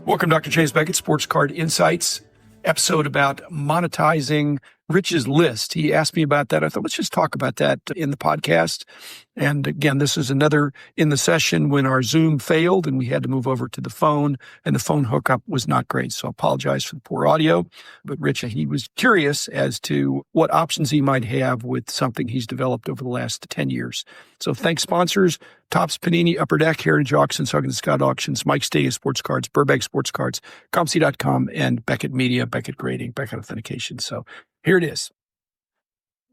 Welcome, Dr. James Beckett, Sports Card Insights, episode about monetizing Rich's list. He asked me about that. I thought, let's just talk about that in the podcast. And again, this is another in the session when our Zoom failed and we had to move over to the phone, and the phone hookup was not great. So I apologize for the poor audio. But Rich, he was curious as to what options he might have with something he's developed over the last 10 years. So thanks, sponsors: Topps, Panini, Upper Deck, Heritage Auctions, Huggins Scott Auctions, Mike Stadium Sports Cards, Burbank Sports Cards, ComC.com, and Beckett Media, Beckett Grading, Beckett Authentication. So here it is.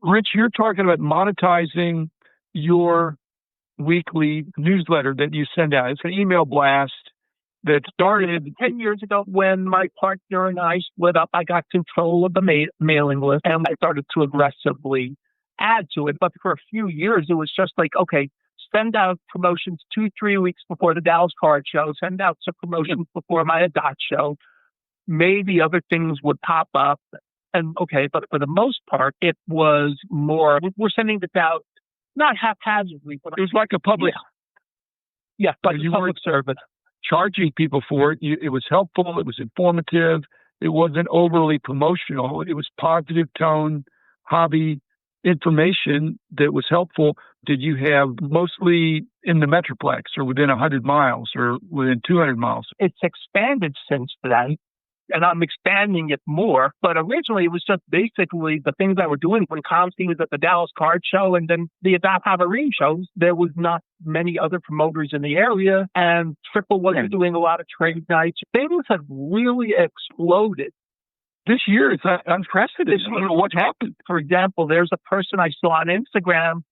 Rich, you're talking about monetizing your weekly newsletter that you send out. It's an email blast that started 10 years ago when my partner and I split up. I got control of the mailing list and I started to aggressively add to it. But for a few years, it was just like, okay, send out promotions 2-3 weeks before the Dallas Card Show, send out some promotions before my Dot Show. Maybe other things would pop up. And okay, but for the most part, it was more, we're sending this out not haphazardly, but it was like a public. Yeah, but you public service. Charging people for it. It was helpful. It was informative. It wasn't overly promotional. It was positive tone, hobby information that was helpful. Did you have mostly in the Metroplex or within 100 miles or within 200 miles? It's expanded since then, and I'm expanding it more. But originally, it was just basically the things that we're doing when ComC was at the Dallas Card Show and then the Adopt Havarine shows. There was not many other promoters in the area, and Triple wasn't doing a lot of trade nights. Things have really exploded. This year, it's unprecedented. I don't know what happened. For example, there's a person I saw on Instagram,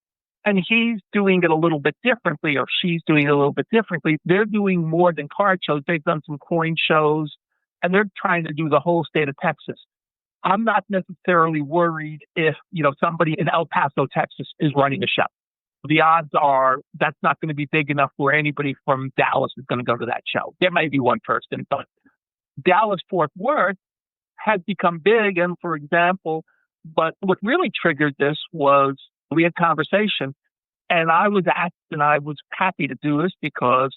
and he's doing it a little bit differently, or she's doing it a little bit differently. They're doing more than card shows. They've done some coin shows, and they're trying to do the whole state of Texas. I'm not necessarily worried if, somebody in El Paso, Texas is running a show. The odds are that's not going to be big enough where anybody from Dallas is going to go to that show. There may be one person, but Dallas-Fort Worth has become big. And for example, but what really triggered this was we had conversation, and I was asked, and I was happy to do this because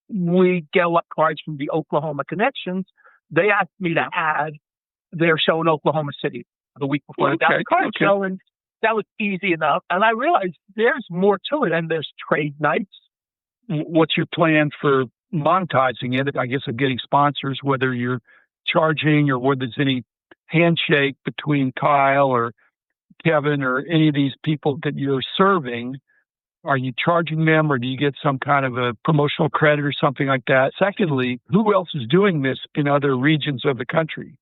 we get a lot of cards from the Oklahoma connections. They asked me to add their show in Oklahoma City the week before the Dallas Card Show, and that was easy enough. And I realized there's more to it, and there's trade nights. What's your plan for monetizing it? I guess of getting sponsors, whether you're charging or whether there's any handshake between Kyle or Kevin or any of these people that you're serving. Are you charging them, or do you get some kind of a promotional credit or something like that? Secondly, who else is doing this in other regions of the country?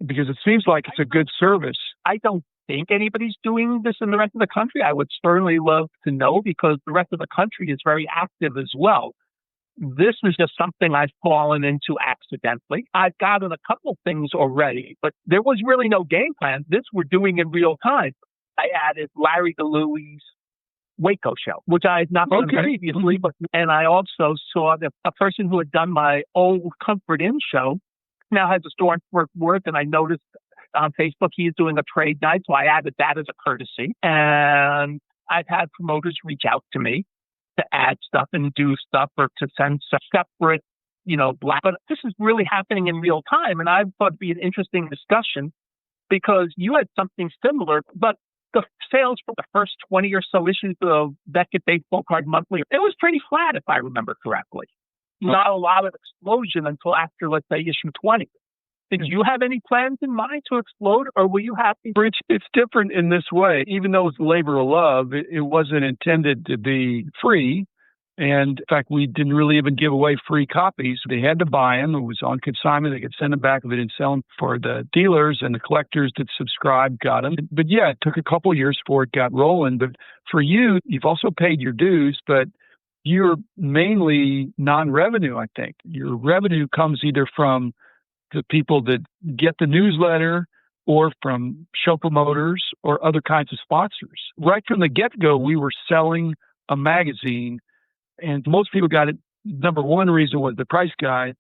Because it seems like it's a good service. I don't think anybody's doing this in the rest of the country. I would certainly love to know, because the rest of the country is very active as well. This is just something I've fallen into accidentally. I've gotten a couple things already, but there was really no game plan. This we're doing in real time. I added Larry DeLuise Waco show, which I had not done previously, and I also saw that a person who had done my old Comfort Inn show now has a store in Fort Worth, and I noticed on Facebook he's doing a trade night, so I added that as a courtesy. And I've had promoters reach out to me to add stuff and do stuff, or to send separate, but this is really happening in real time, and I thought it'd be an interesting discussion because you had something similar, but the sales for the first 20 or so issues of Beckett Baseball Card Monthly, it was pretty flat, if I remember correctly. Not a lot of explosion until after, let's say, issue 20. Did you have any plans in mind to explode, or were you happy? Rich, it's different in this way. Even though it's labor of love, it wasn't intended to be free. And in fact, we didn't really even give away free copies. They had to buy them. It was on consignment. They could send them back if they didn't sell them. For the dealers and the collectors that subscribed got them. But yeah, it took a couple of years before it got rolling. But for you, you've also paid your dues, but you're mainly non-revenue, I think. Your revenue comes either from the people that get the newsletter or from show promoters or other kinds of sponsors. Right from the get-go, we were selling a magazine, and most people got it. Number one reason was the price guide,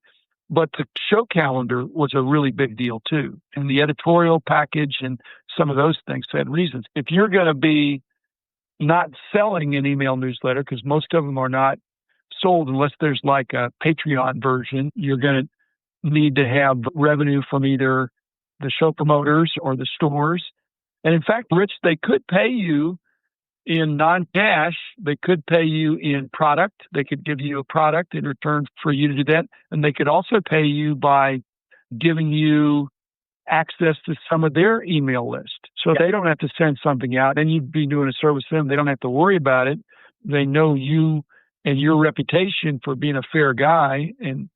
but the show calendar was a really big deal too. And the editorial package and some of those things had reasons. If you're going to be not selling an email newsletter, because most of them are not sold unless there's like a Patreon version, you're going to need to have revenue from either the show promoters or the stores. And in fact, Rich, they could pay you in non-cash. They could pay you in product. They could give you a product in return for you to do that. And they could also pay you by giving you access to some of their email list. So they don't have to send something out and you'd be doing a service to them. They don't have to worry about it. They know you and your reputation for being a fair guy and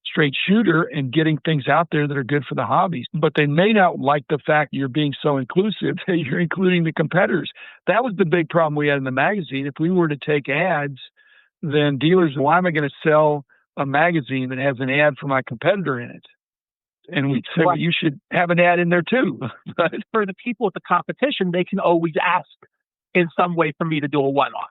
straight shooter and getting things out there that are good for the hobbies. But they may not like the fact you're being so inclusive that you're including the competitors. That was the big problem we had in the magazine. If we were to take ads, then dealers, why am I going to sell a magazine that has an ad for my competitor in it? And we'd say, well, you should have an ad in there too. But for the people at the competition, they can always ask in some way for me to do a one-off.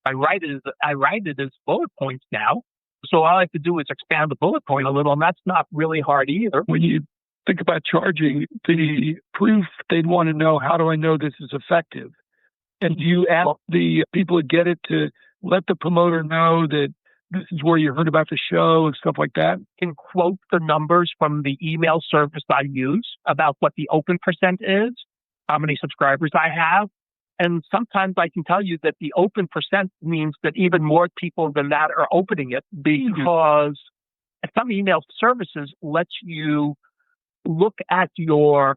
I write it as bullet points now. So all I have to do is expand the bullet point a little, and that's not really hard either. When you think about charging, the proof, they'd want to know, how do I know this is effective? And you ask the people that get it to let the promoter know that this is where you heard about the show and stuff like that. Can quote the numbers from the email service I use about what the open percent is, how many subscribers I have. And sometimes I can tell you that the open percent means that even more people than that are opening it, because some email services lets you look at your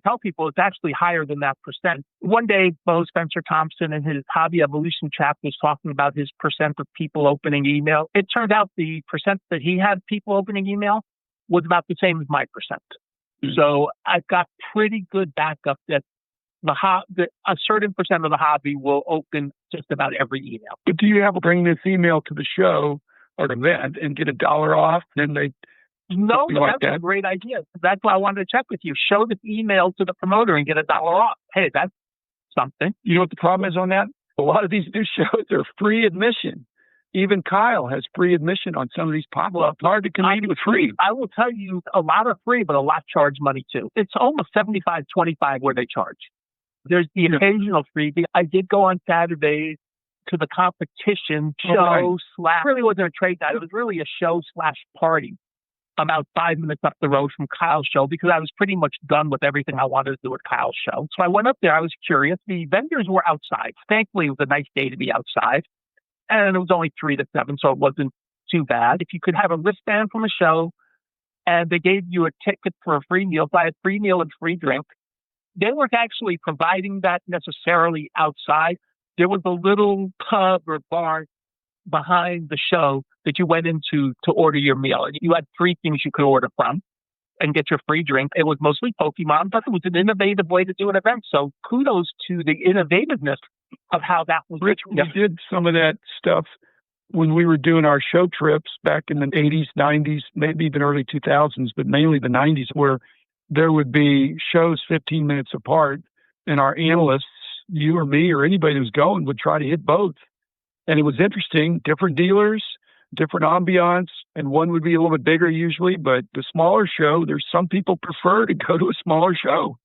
tell people it's actually higher than that percent. One day, Bo Spencer Thompson in his Hobby Evolution chapter was talking about his percent of people opening email. It turned out the percent that he had people opening email was about the same as my percent. Mm-hmm. So I've got pretty good backup that a certain percent of the hobby will open just about every email. But do you have to bring this email to the show or the event and get $1 off? Then they No, but that's a great idea. That's why I wanted to check with you. Show the email to the promoter and get $1 off. Hey, that's something. You know what the problem is on that? A lot of these new shows are free admission. Even Kyle has free admission on some of these pop-ups. It's hard to compete with free. I will tell you, a lot are free, but a lot charge money too. It's almost 75-25 where they charge. There's the occasional freebie. I did go on Saturday to the competition show / really wasn't a trade night. It was really a show / party about 5 minutes up the road from Kyle's show, because I was pretty much done with everything I wanted to do at Kyle's show. So I went up there. I was curious. The vendors were outside. Thankfully, it was a nice day to be outside. And it was only 3 to 7, so it wasn't too bad. If you could have a wristband from a show and they gave you a ticket for a free meal, buy a free meal and free drink. They weren't actually providing that necessarily outside. There was a little pub or bar behind the show that you went into to order your meal. And you had 3 things you could order from and get your free drink. It was mostly Pokemon, but it was an innovative way to do an event. So kudos to the innovativeness of how that was. Rich, we did some of that stuff when we were doing our show trips back in the 80s, 90s, maybe even early 2000s, but mainly the 90s, where there would be shows 15 minutes apart, and our analysts, you or me or anybody who's going, would try to hit both. And it was interesting, different dealers, different ambiance, and one would be a little bit bigger usually, but the smaller show, there's some people prefer to go to a smaller show.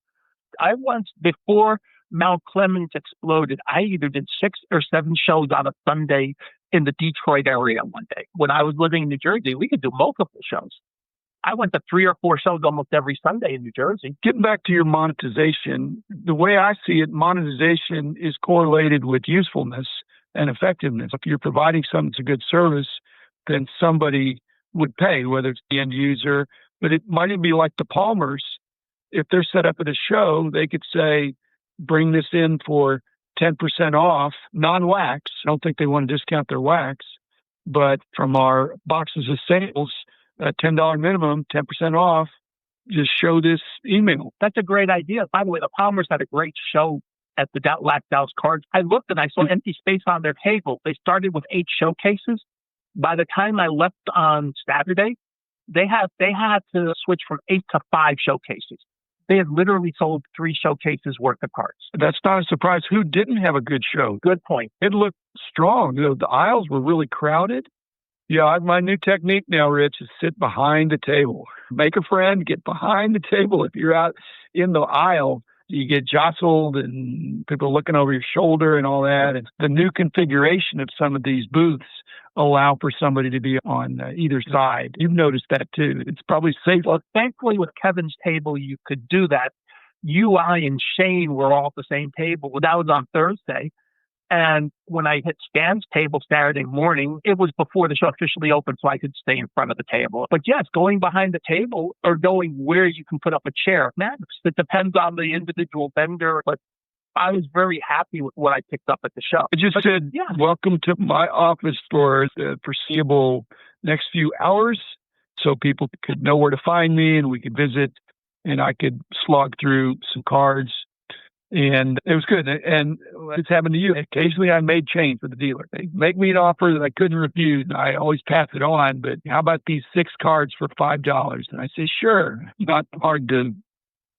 I once, before Mount Clemens exploded, I either did 6 or 7 shows on a Sunday in the Detroit area one day. When I was living in New Jersey, we could do multiple shows. I went to 3 or 4 shows almost every Sunday in New Jersey. Getting back to your monetization, the way I see it, monetization is correlated with usefulness and effectiveness. If you're providing something that's a good service, then somebody would pay, whether it's the end user, but it might even be like the Palmers. If they're set up at a show, they could say, bring this in for 10% off, non-wax. I don't think they want to discount their wax, but from our boxes of sales, $10 minimum, 10% off, just show this email. That's a great idea. By the way, the Palmers had a great show at the Dallas Cards. I looked and I saw empty space on their table. They started with 8 showcases. By the time I left on Saturday, they had to switch from 8 to 5 showcases. They had literally sold 3 showcases worth of cards. That's not a surprise. Who didn't have a good show? Good point. It looked strong. The aisles were really crowded. Yeah, my new technique now, Rich, is sit behind the table. Make a friend, get behind the table. If you're out in the aisle, you get jostled and people looking over your shoulder and all that. And the new configuration of some of these booths allow for somebody to be on either side. You've noticed that too. It's probably safe. Well, thankfully with Kevin's table, you could do that. You, I, and Shane were all at the same table. That was on Thursday. And when I hit Stan's table Saturday morning, it was before the show officially opened, so I could stay in front of the table. But yes, going behind the table or going where you can put up a chair matters. It depends on the individual vendor, but I was very happy with what I picked up at the show. I just said, welcome to my office for the foreseeable next few hours so people could know where to find me and we could visit and I could slog through some cards. And it was good. And it's happened to you. Occasionally I made change with the dealer. They make me an offer that I couldn't refuse. I always pass it on, but how about these 6 cards for $5? And I say, sure. Not hard to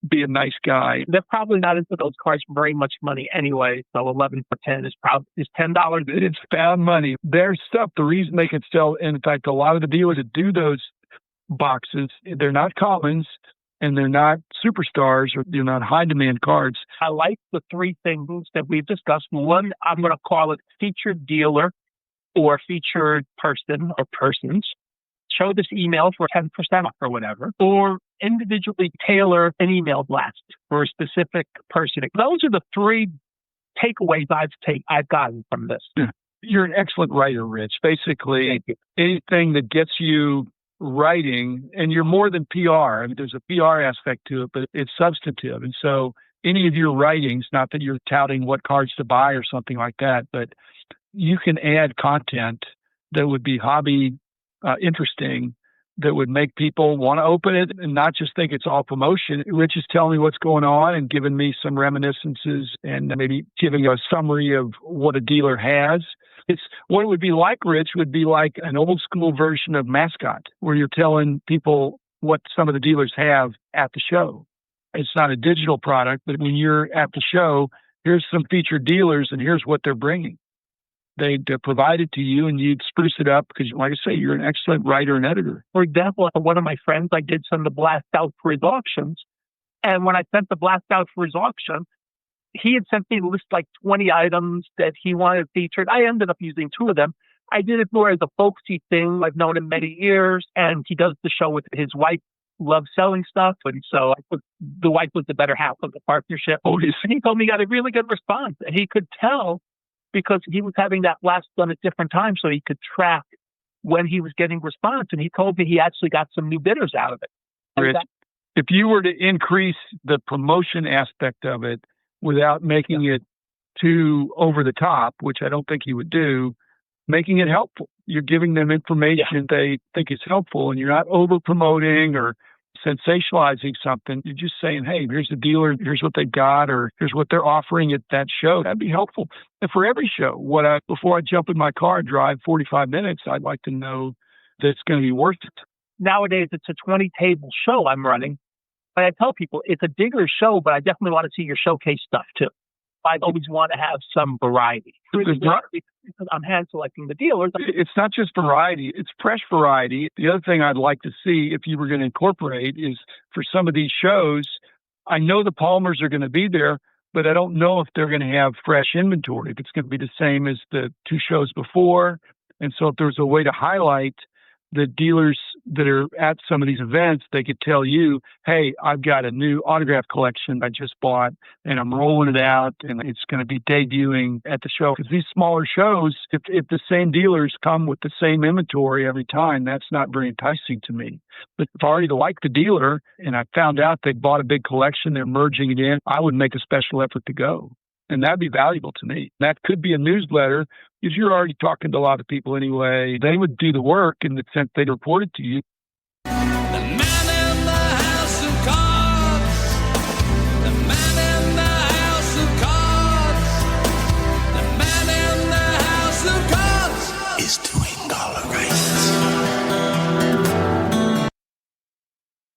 be a nice guy. They're probably not into those cards for very much money anyway. So 11 for 10 is $10. It's found money. Their stuff, the reason they can sell, in fact, a lot of the dealers that do those boxes, they're not commons. And they're not superstars or they're not high demand cards. I like the 3 things that we've discussed. One, I'm going to call it featured dealer or featured person or persons. Show this email for 10% off or whatever. Or individually tailor an email blast for a specific person. Those are the 3 takeaways I've gotten from this. You're an excellent writer, Rich. Basically, anything that gets you writing, and you're more than PR. I mean, there's a PR aspect to it, but it's substantive. And so any of your writings, not that you're touting what cards to buy or something like that, but you can add content that would be hobby interesting, that would make people want to open it and not just think it's all promotion. Rich is telling me what's going on and giving me some reminiscences and maybe giving a summary of what a dealer has. It's what it would be like, Rich, would be like an old school version of Mascot, where you're telling people what some of the dealers have at the show. It's not a digital product, but when you're at the show, here's some featured dealers and here's what they're bringing. They provide it to you and you'd spruce it up because, like I say, you're an excellent writer and editor. For example, one of my friends, I did send the blast out for his auctions. And when I sent the blast out for his auction, he had sent me a list like 20 items that he wanted featured. I ended up using 2 of them. I did it more as a folksy thing. I've known him many years, and he does the show with his wife, loves selling stuff. And so the wife was the better half of the partnership. And he told me he got a really good response. And he could tell because he was having that blast done at different times, so he could track when he was getting response. And he told me he actually got some new bidders out of it. Rich, if you were to increase the promotion aspect of it, without making it too over the top, which I don't think you would do, making it helpful. You're giving them information they think is helpful, and you're not over promoting or sensationalizing something. You're just saying, hey, here's the dealer, here's what they've got, or here's what they're offering at that show. That'd be helpful. And for every show, before I jump in my car and drive 45 minutes, I'd like to know that it's going to be worth it. Nowadays, it's a 20-table show I'm running. But I tell people it's a digger show, but I definitely want to see your showcase stuff too. I always want to have some variety. I'm hand selecting the dealers. It's not just variety, it's fresh variety. The other thing I'd like to see, if you were going to incorporate, is for some of these shows, I know the Palmers are going to be there, but I don't know if they're going to have fresh inventory, if it's going to be the same as the 2 shows before. And so if there's a way to highlight the dealers that are at some of these events, they could tell you, hey, I've got a new autograph collection I just bought and I'm rolling it out and it's going to be debuting at the show. Because these smaller shows, if the same dealers come with the same inventory every time, that's not very enticing to me. But if I already like the dealer and I found out they bought a big collection, they're merging it in, I would make a special effort to go. And that'd be valuable to me. That could be a newsletter because you're already talking to a lot of people anyway. They would do the work in the sense they'd report it to you.